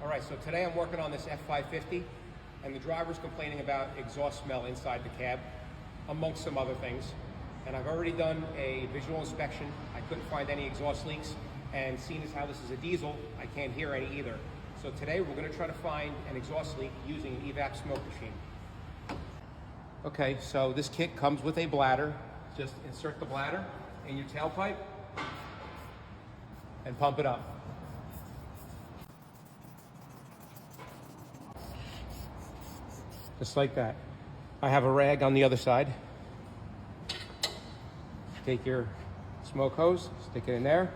All right, so today I'm working on this F550, and the driver's complaining about exhaust smell inside the cab, amongst some other things. And I've already done a visual inspection. I couldn't find any exhaust leaks, and seeing as how this is a diesel, I can't hear any either. So today we're gonna try to find an exhaust leak using an evap smoke machine. Okay, so this kit comes with a bladder. Just insert the bladder in your tailpipe and pump it up. Just like that. I have a rag on the other side. Take your smoke hose, stick it in there.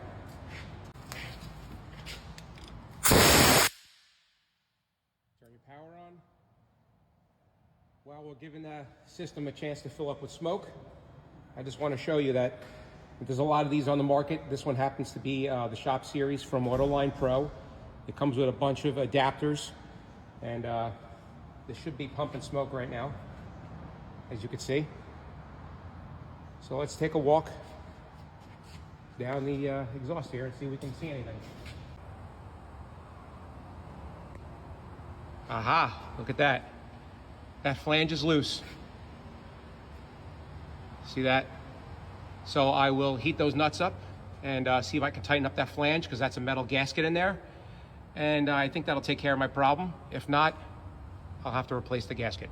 Turn your power on. While we're giving the system a chance to fill up with smoke, I just want to show you that there's a lot of these on the market. This one happens to be the Shop Series from Autoline Pro. It comes with a bunch of adapters, and this should be pumping smoke right now, as you can see. So let's take a walk down the exhaust here and see if we can see anything. Aha, look at that. That flange is loose. See that? So I will heat those nuts up and see if I can tighten up that flange, because that's a metal gasket in there. And I think that'll take care of my problem. If not, I'll have to replace the gasket.